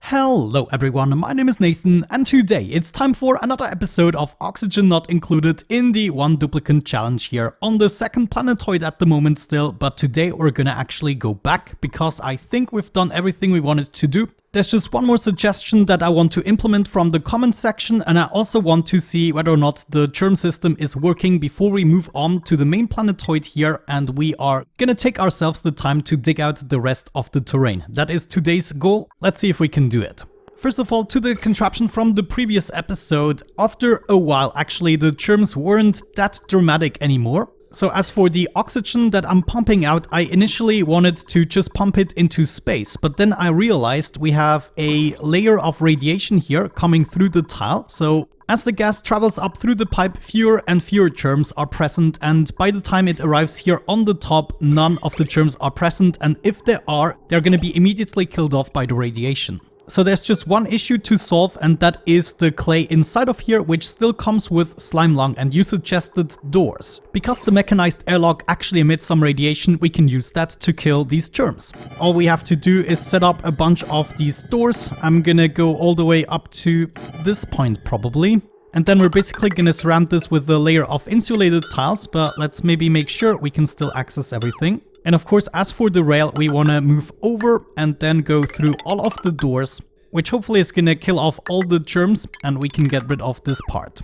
Hello everyone, my name is Nathan, and today it's time for another episode of Oxygen Not Included in the One Duplicant Challenge here on the second planetoid at the moment still, but today we're gonna actually go back because I think we've done everything we wanted to do. There's just one more suggestion that I want to implement from the comment section, and I also want to see whether or not the germ system is working before we move on to the main planetoid here, and we are gonna take ourselves the time to dig out the rest of the terrain. That is today's goal. Let's see if we can do it. First of all, to the contraption from the previous episode, after a while actually the germs weren't that dramatic anymore. So as for the oxygen that I'm pumping out, I initially wanted to just pump it into space, but then I realized we have a layer of radiation here coming through the tile. So as the gas travels up through the pipe, fewer and fewer germs are present, and by the time it arrives here on the top, none of the germs are present, and if there are, they're going to be immediately killed off by the radiation. So there's just one issue to solve, and that is the clay inside of here, which still comes with slime lung, and you suggested doors. Because the mechanized airlock actually emits some radiation, we can use that to kill these germs. All we have to do is set up a bunch of these doors. I'm gonna go all the way up to this point probably. And then we're basically gonna surround this with a layer of insulated tiles, but let's maybe make sure we can still access everything. And of course, as for the rail, we want to move over and then go through all of the doors, which hopefully is going to kill off all the germs, and we can get rid of this part.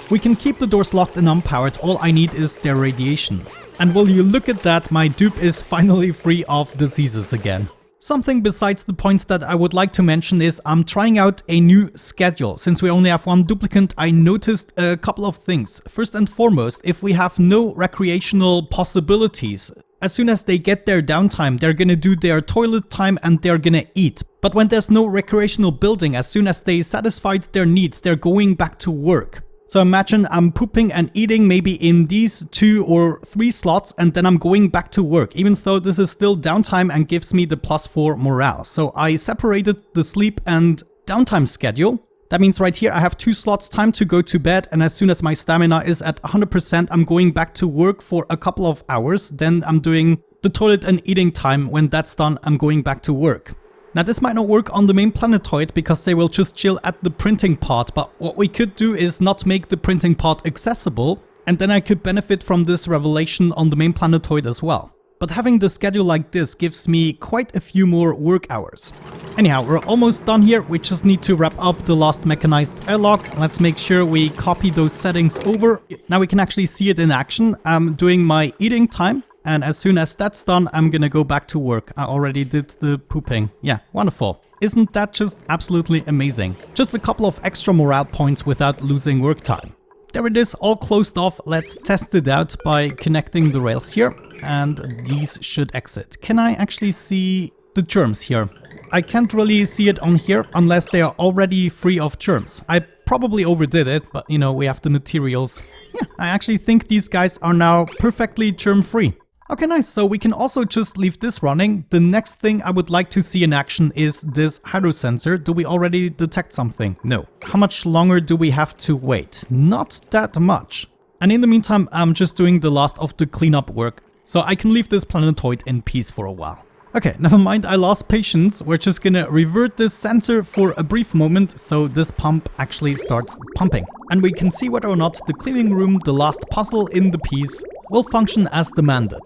We can keep the doors locked and unpowered. All I need is their radiation. And will you look at that, my dupe is finally free of diseases again. Something besides the points that I would like to mention is I'm trying out a new schedule. Since we only have one duplicant, I noticed a couple of things. First and foremost, if we have no recreational possibilities, as soon as they get their downtime, they're gonna do their toilet time and they're gonna eat. But when there's no recreational building, as soon as they satisfied their needs, they're going back to work. So imagine I'm pooping and eating maybe in these 2 or 3 slots, and then I'm going back to work, even though this is still downtime and gives me the +4 morale. So I separated the sleep and downtime schedule. That means right here I have 2 slots time to go to bed, and as soon as my stamina is at 100%, I'm going back to work for a couple of hours. Then I'm doing the toilet and eating time. When that's done, I'm going back to work. Now this might not work on the main planetoid because they will just chill at the printing pod, but what we could do is not make the printing pod accessible, and then I could benefit from this revelation on the main planetoid as well. But having the schedule like this gives me quite a few more work hours. Anyhow, we're almost done here. We just need to wrap up the last mechanized airlock. Let's make sure we copy those settings over. Now we can actually see it in action. I'm doing my eating time, and as soon as that's done, I'm gonna go back to work. I already did the pooping. Yeah, wonderful. Isn't that just absolutely amazing? Just a couple of extra morale points without losing work time. There it is, all closed off. Let's test it out by connecting the rails here, and these should exit. Can I actually see the germs here? I can't really see it on here unless they are already free of germs. I probably overdid it, but you know, we have the materials. Yeah, I actually think these guys are now perfectly germ-free. Okay, nice. So we can also just leave this running. The next thing I would like to see in action is this hydrosensor. Do we already detect something? No. How much longer do we have to wait? Not that much. And in the meantime, I'm just doing the last of the cleanup work, so I can leave this planetoid in peace for a while. Okay, never mind, I lost patience. We're just gonna revert this sensor for a brief moment so this pump actually starts pumping. And we can see whether or not the cleaning room, the last puzzle in the piece, will function as demanded.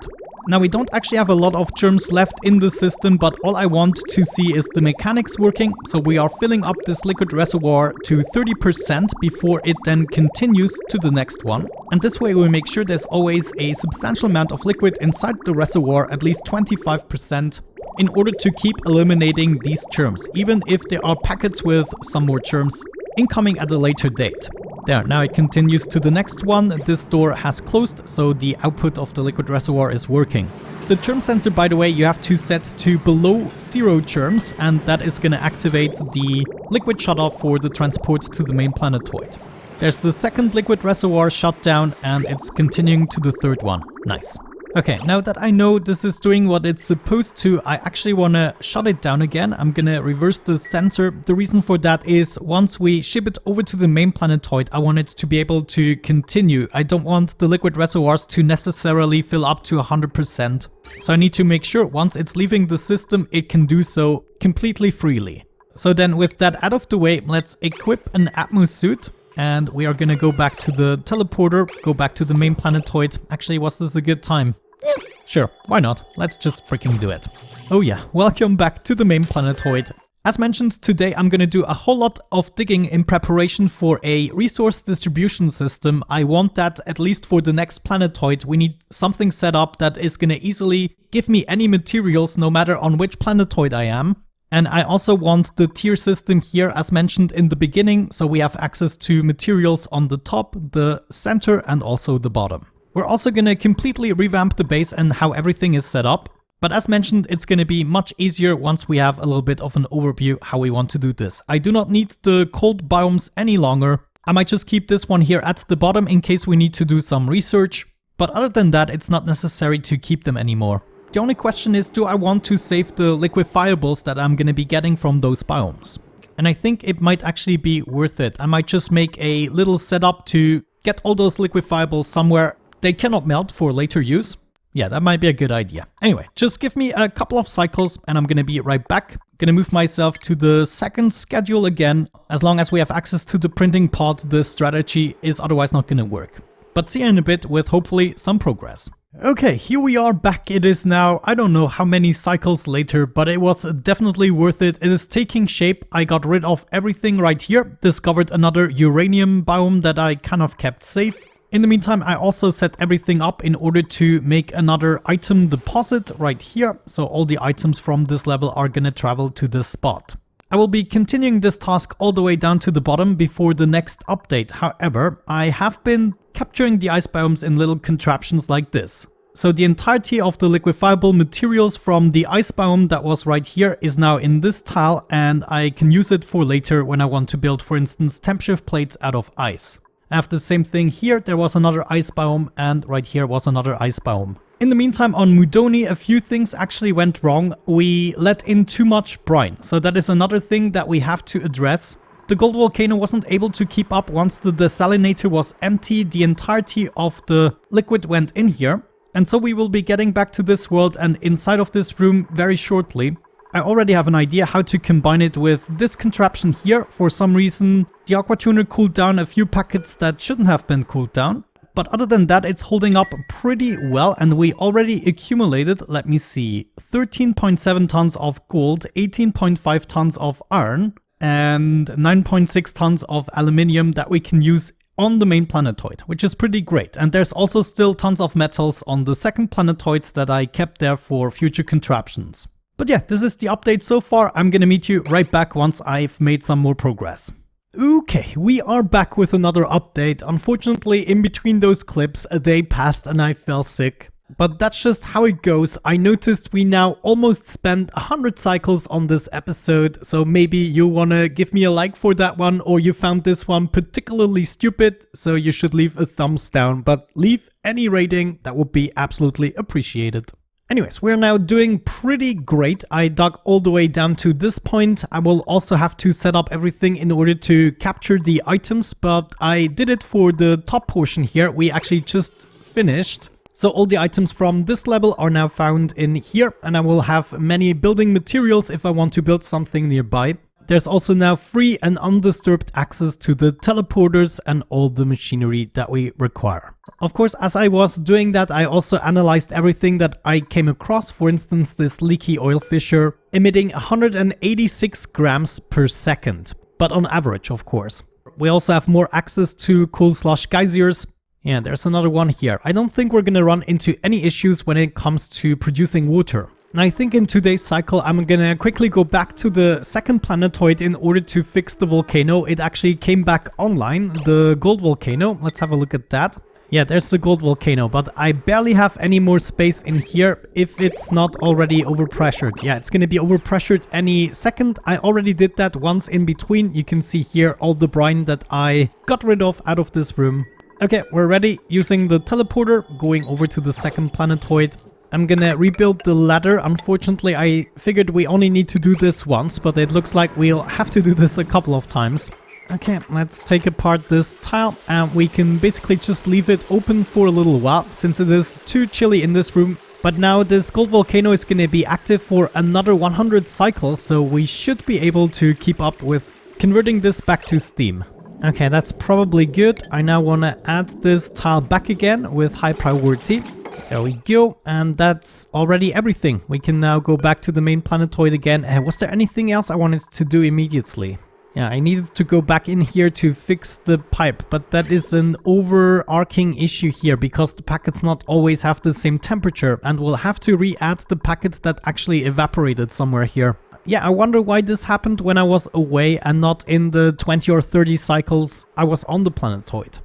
Now we don't actually have a lot of germs left in the system, but all I want to see is the mechanics working. So we are filling up this liquid reservoir to 30% before it then continues to the next one. And this way we make sure there's always a substantial amount of liquid inside the reservoir, at least 25%, in order to keep eliminating these germs, even if there are packets with some more germs incoming at a later date. There, now it continues to the next one. This door has closed, so the output of the liquid reservoir is working. The germ sensor, by the way, you have to set to below 0 germs, and that is going to activate the liquid shutoff for the transport to the main planetoid. There's the second liquid reservoir shut down, and it's continuing to the third one. Nice. Okay, now that I know this is doing what it's supposed to, I actually want to shut it down again. I'm gonna reverse the sensor. The reason for that is once we ship it over to the main planetoid, I want it to be able to continue. I don't want the liquid reservoirs to necessarily fill up to 100%. So I need to make sure once it's leaving the system, it can do so completely freely. So then with that out of the way, let's equip an Atmos suit. And we are gonna go back to the teleporter, go back to the main planetoid. Actually, was this a good time? Yeah, sure, why not? Let's just freaking do it. Oh yeah, welcome back to the main planetoid. As mentioned, today I'm gonna do a whole lot of digging in preparation for a resource distribution system. I want that at least for the next planetoid. We need something set up that is gonna easily give me any materials no matter on which planetoid I am. And I also want the tier system here as mentioned in the beginning, so we have access to materials on the top, the center and also the bottom. We're also gonna completely revamp the base and how everything is set up. But as mentioned, it's gonna be much easier once we have a little bit of an overview how we want to do this. I do not need the cold biomes any longer. I might just keep this one here at the bottom in case we need to do some research. But other than that, it's not necessary to keep them anymore. The only question is, do I want to save the liquefiables that I'm gonna be getting from those biomes? And I think it might actually be worth it. I might just make a little setup to get all those liquefiables somewhere they cannot melt for later use. Yeah, that might be a good idea. Anyway, just give me a couple of cycles and I'm gonna be right back. Gonna move myself to the second schedule again. As long as we have access to the printing pod, the strategy is otherwise not gonna work. But see you in a bit with hopefully some progress. Okay, here we are back. It is now, I don't know how many cycles later, but it was definitely worth it. It is taking shape. I got rid of everything right here. Discovered another uranium biome that I kind of kept safe. In the meantime, I also set everything up in order to make another item deposit right here. So all the items from this level are gonna travel to this spot. I will be continuing this task all the way down to the bottom before the next update. However, I have been capturing the ice biomes in little contraptions like this. So the entirety of the liquefiable materials from the ice biome that was right here is now in this tile, and I can use it for later when I want to build, for instance, temp shift plates out of ice. I have the same thing here. There was another ice biome and right here was another ice biome. In the meantime, on Mudoni, a few things actually went wrong. We let in too much brine, so that is another thing that we have to address. The gold volcano wasn't able to keep up once the desalinator was empty. The entirety of the liquid went in here. And so we will be getting back to this world and inside of this room very shortly. I already have an idea how to combine it with this contraption here. For some reason, the aqua tuner cooled down a few packets that shouldn't have been cooled down. But other than that, it's holding up pretty well, and we already accumulated, let me see, 13.7 tons of gold, 18.5 tons of iron, and 9.6 tons of aluminium that we can use on the main planetoid, which is pretty great. And there's also still tons of metals on the second planetoid that I kept there for future contraptions. But yeah, this is the update so far. I'm gonna meet you right back once I've made some more progress. Okay, we are back with another update. Unfortunately, in between those clips, a day passed and I fell sick. But that's just how it goes. I noticed we now almost spent 100 cycles on this episode, so maybe you wanna give me a like for that one, or you found this one particularly stupid, so you should leave a thumbs down, but leave any rating, that would be absolutely appreciated. Anyways, we're now doing pretty great. I dug all the way down to this point. I will also have to set up everything in order to capture the items, but I did it for the top portion here. We actually just finished. So all the items from this level are now found in here, and I will have many building materials if I want to build something nearby. There's also now free and undisturbed access to the teleporters and all the machinery that we require. Of course, as I was doing that, I also analyzed everything that I came across. For instance, this leaky oil fissure emitting 186 grams per second, but on average, of course. We also have more access to cool slush geysers. Yeah, there's another one here. I don't think we're gonna run into any issues when it comes to producing water. And I think in today's cycle, I'm gonna quickly go back to the second planetoid in order to fix the volcano. It actually came back online, the gold volcano. Let's have a look at that. Yeah, there's the gold volcano, but I barely have any more space in here if it's not already overpressured. Yeah, it's gonna be overpressured any second. I already did that once in between. You can see here all the brine that I got rid of out of this room. Okay, we're ready. Using the teleporter, going over to the second planetoid. I'm gonna rebuild the ladder. Unfortunately, I figured we only need to do this once, but it looks like we'll have to do this a couple of times. Okay, let's take apart this tile, and we can basically just leave it open for a little while, since it is too chilly in this room. But now this gold volcano is going to be active for another 100 cycles, so we should be able to keep up with converting this back to steam. Okay, that's probably good. I now want to add this tile back again with high priority. There we go, and that's already everything. We can now go back to the main planetoid again. Was there anything else I wanted to do immediately? Yeah, I needed to go back in here to fix the pipe, but that is an overarching issue here because the packets not always have the same temperature, and we'll have to re-add the packets that actually evaporated somewhere here. Yeah, I wonder why this happened when I was away and not in the 20 or 30 cycles I was on the planetoid.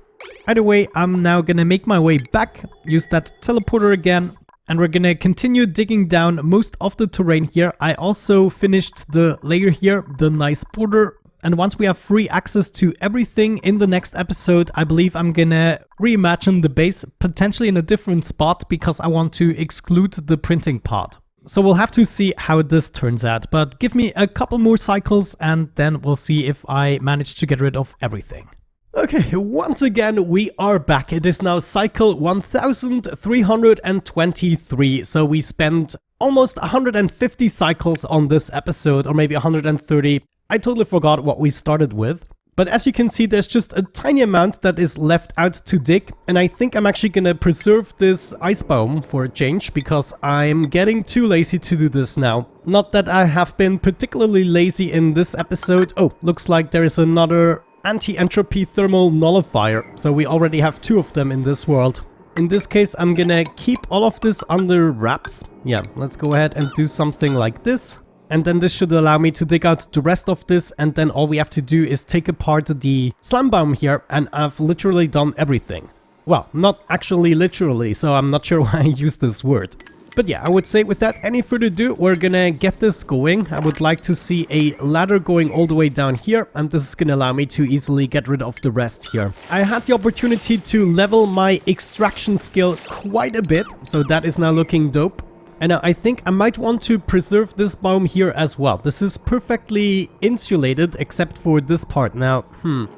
Either way, I'm now gonna make my way back, use that teleporter again, and we're gonna continue digging down most of the terrain here. I also finished the layer here, the nice border. And once we have free access to everything in the next episode, I believe I'm gonna reimagine the base, potentially in a different spot, because I want to exclude the printing part. So we'll have to see how this turns out, but give me a couple more cycles and then we'll see if I manage to get rid of everything. Okay, once again, we are back. It is now cycle 1323, so we spent almost 150 cycles on this episode, or maybe 130. I totally forgot what we started with, but as you can see, there's just a tiny amount that is left out to dig, and I think I'm actually gonna preserve this ice biome for a change, because I'm getting too lazy to do this now. Not that I have been particularly lazy in this episode. Oh, looks like there is another anti-entropy thermal nullifier, so we already have 2 of them in this world. In this case, I'm gonna keep all of this under wraps. Yeah, let's go ahead and do something like this. And then this should allow me to dig out the rest of this, and then all we have to do is take apart the slime biome here, and I've literally done everything. Well, not actually literally, so I'm not sure why I use this word. But yeah, I would say without any further ado, we're gonna get this going. I would like to see a ladder going all the way down here, and this is gonna allow me to easily get rid of the rest here. I had the opportunity to level my extraction skill quite a bit, so that is now looking dope. And now I think I might want to preserve this biome here as well. This is perfectly insulated except for this part. Now,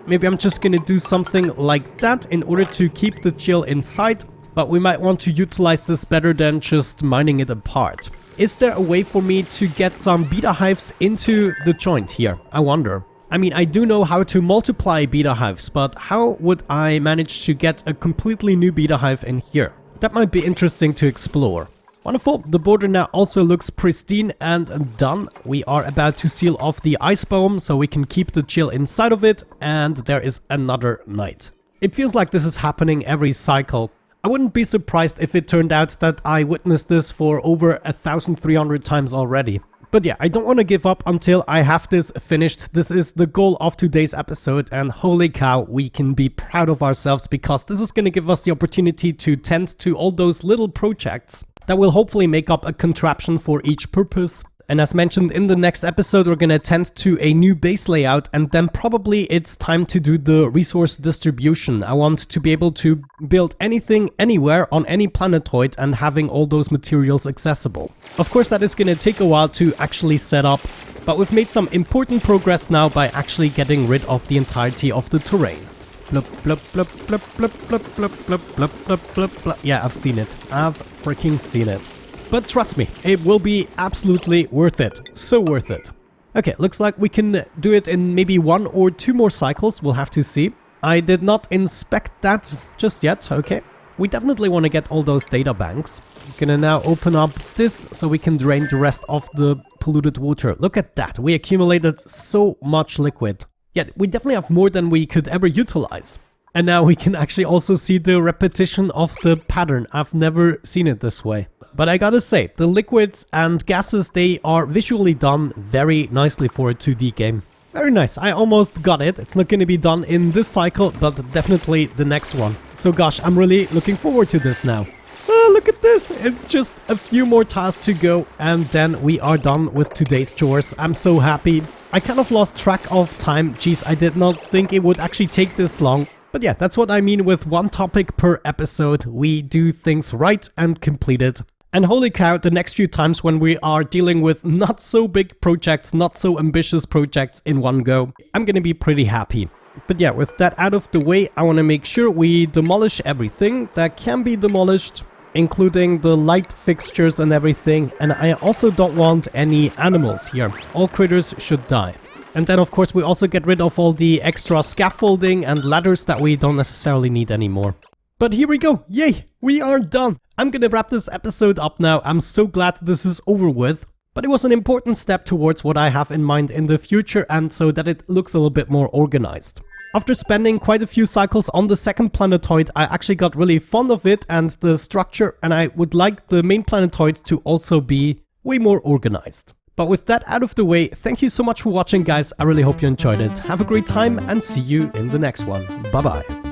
maybe I'm just gonna do something like that in order to keep the chill inside, but we might want to utilize this better than just mining it apart. Is there a way for me to get some beta hives into the joint here? I wonder. I mean, I do know how to multiply beta hives, but how would I manage to get a completely new beta hive in here? That might be interesting to explore. Wonderful, the border now also looks pristine and done. We are about to seal off the ice biome so we can keep the chill inside of it, and there is another night. It feels like this is happening every cycle. I wouldn't be surprised if it turned out that I witnessed this for over 1,300 times already. But yeah, I don't want to give up until I have this finished. This is the goal of today's episode, and holy cow, we can be proud of ourselves because this is going to give us the opportunity to tend to all those little projects that will hopefully make up a contraption for each purpose. And as mentioned in the next episode, we're gonna tend to a new base layout, and then probably it's time to do the resource distribution. I want to be able to build anything, anywhere, on any planetoid, and having all those materials accessible. Of course, that is gonna take a while to actually set up, but we've made some important progress now by actually getting rid of the entirety of the terrain. Blup, blup, blup, blup, blup, blup, blup, blup, blup, blup, blup, blup. Yeah, I've seen it. I've freaking seen it. But trust me, it will be absolutely worth it. So worth it. Okay, looks like we can do it in maybe 1 or 2 more cycles. We'll have to see. I did not inspect that just yet. Okay. We definitely want to get all those data banks. I'm gonna now open up this so we can drain the rest of the polluted water. Look at that. We accumulated so much liquid. Yeah, we definitely have more than we could ever utilize. And now we can actually also see the repetition of the pattern. I've never seen it this way. But I gotta say, the liquids and gases, they are visually done very nicely for a 2D game. Very nice. I almost got it. It's not gonna be done in this cycle, but definitely the next one. So gosh, I'm really looking forward to this now. Oh, look at this. It's just a few more tasks to go, and then we are done with today's chores. I'm so happy. I kind of lost track of time. Jeez, I did not think it would actually take this long. But yeah, that's what I mean with one topic per episode. We do things right and complete it. And holy cow, the next few times when we are dealing with not so big projects, not so ambitious projects in one go, I'm gonna be pretty happy. But yeah, with that out of the way, I want to make sure we demolish everything that can be demolished. including the light fixtures and everything, and I also don't want any animals here. All critters should die. And then of course we also get rid of all the extra scaffolding and ladders that we don't necessarily need anymore. But here we go, yay, we are done! I'm gonna wrap this episode up now. I'm so glad this is over with. But it was an important step towards what I have in mind in the future, and so that it looks a little bit more organized. After spending quite a few cycles on the second planetoid, I actually got really fond of it and the structure, and I would like the main planetoid to also be way more organized. But with that out of the way, thank you so much for watching, guys. I really hope you enjoyed it. Have a great time and see you in the next one. Bye bye.